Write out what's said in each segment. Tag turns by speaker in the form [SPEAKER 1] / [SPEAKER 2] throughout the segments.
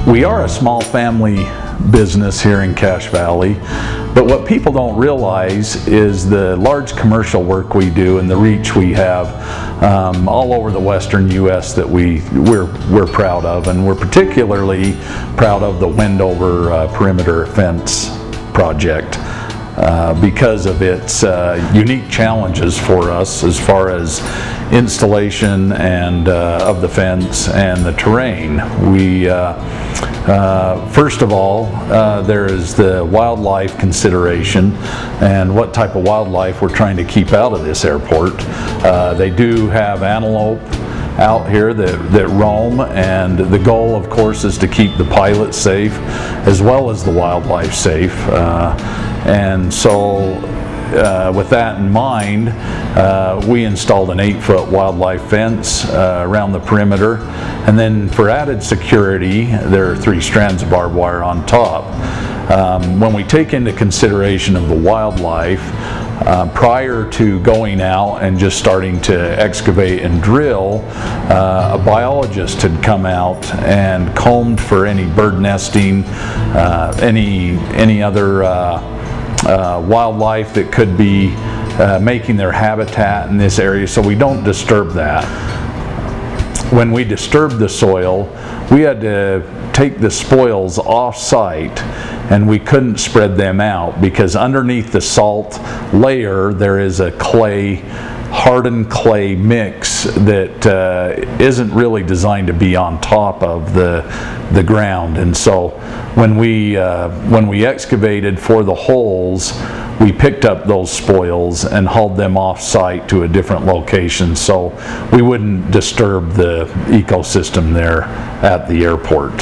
[SPEAKER 1] We are a small family business here in Cache Valley, but what people don't realize is the large commercial work we do and the reach we have all over the western U.S. that we're proud of, and we're particularly proud of the Wendover perimeter fence project because of its unique challenges for us as far as installation and of the fence and the terrain. We first of all, there is the wildlife consideration and what type of wildlife we're trying to keep out of this airport. They do have antelope out here that roam, and the goal of course is to keep the pilots safe as well as the wildlife safe, and so with that in mind, we installed an 8-foot wildlife fence around the perimeter, and then for added security there are 3 strands of barbed wire on top. When we take into consideration of the wildlife, prior to going out and just starting to excavate and drill, a biologist had come out and combed for any bird nesting, any other wildlife that could be making their habitat in this area, so we don't disturb that. When we disturbed the soil, we had to take the spoils off site, and we couldn't spread them out because underneath the salt layer there is a hardened clay mix that isn't really designed to be on top of the ground. And so when we excavated for the holes, we picked up those spoils and hauled them off site to a different location so we wouldn't disturb the ecosystem there at the airport.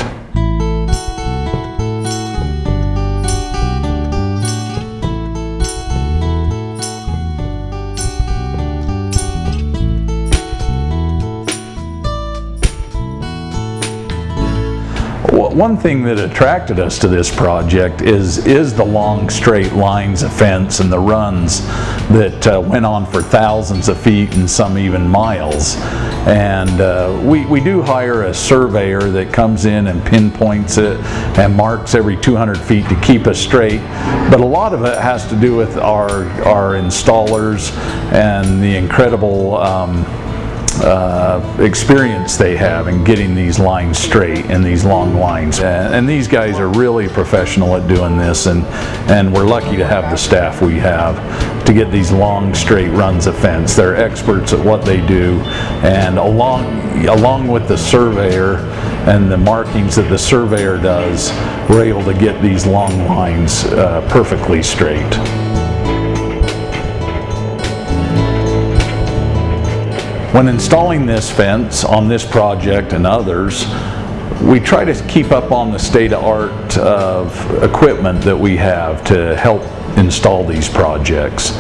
[SPEAKER 1] One thing that attracted us to this project is the long straight lines of fence and the runs that went on for thousands of feet and some even miles. And we do hire a surveyor that comes in and pinpoints it and marks every 200 feet to keep us straight. But a lot of it has to do with our installers and the incredible experience they have in getting these lines straight and these long lines, and these guys are really professional at doing this, and we're lucky to have the staff we have to get these long straight runs of fence. They're experts at what they do, and along with the surveyor and the markings that the surveyor does, we're able to get these long lines perfectly straight. When installing this fence on this project and others, we try to keep up on the state-of-the-art of equipment that we have to help install these projects.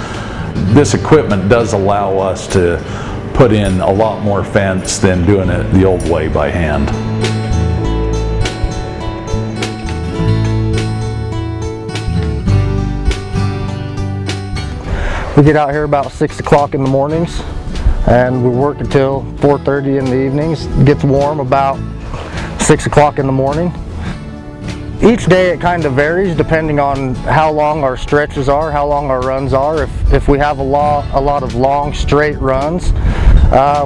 [SPEAKER 1] This equipment does allow us to put in a lot more fence than doing it the old way by hand.
[SPEAKER 2] We get out here about 6 o'clock in the mornings, and we work until 4:30 in the evenings. It gets warm about 6 o'clock in the morning. Each day it kind of varies depending on how long our stretches are, how long our runs are. If we have a lot of long straight runs,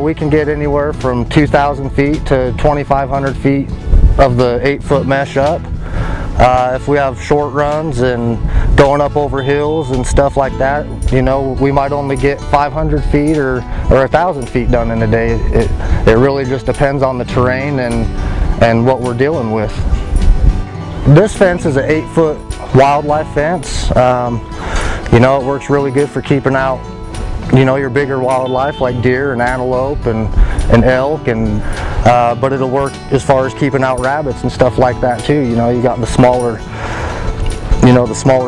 [SPEAKER 2] we can get anywhere from 2,000 feet to 2,500 feet of the 8-foot mesh up. If we have short runs and going up over hills and stuff like that, you know, we might only get 500 feet or 1,000 feet done in a day. It really just depends on the terrain and what we're dealing with. This fence is an 8-foot wildlife fence. You know, it works really good for keeping out, you know, your bigger wildlife like deer and antelope and elk, and but it'll work as far as keeping out rabbits and stuff like that too. You know, you got the smaller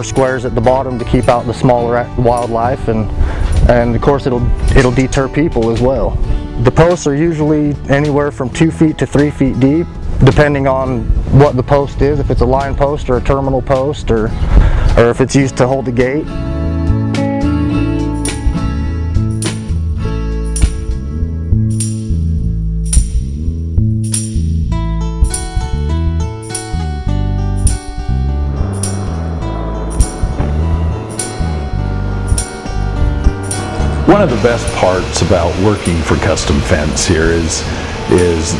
[SPEAKER 2] squares at the bottom to keep out the smaller wildlife, and of course it'll deter people as well. The posts are usually anywhere from 2 feet to 3 feet deep, depending on what the post is, if it's a line post or a terminal post, or if it's used to hold the gate.
[SPEAKER 1] One of the best parts about working for Custom Fence here is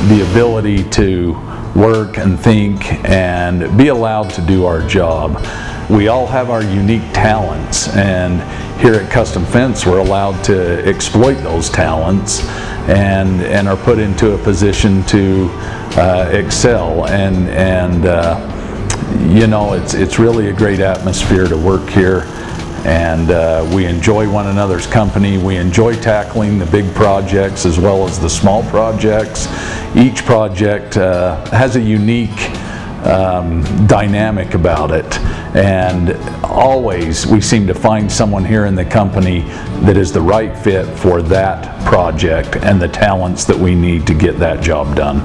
[SPEAKER 1] the ability to work and think and be allowed to do our job. We all have our unique talents, and here at Custom Fence we're allowed to exploit those talents and are put into a position to excel, and you know, it's really a great atmosphere to work here, and we enjoy one another's company. We enjoy tackling the big projects as well as the small projects. Each project has a unique dynamic about it, and always we seem to find someone here in the company that is the right fit for that project and the talents that we need to get that job done.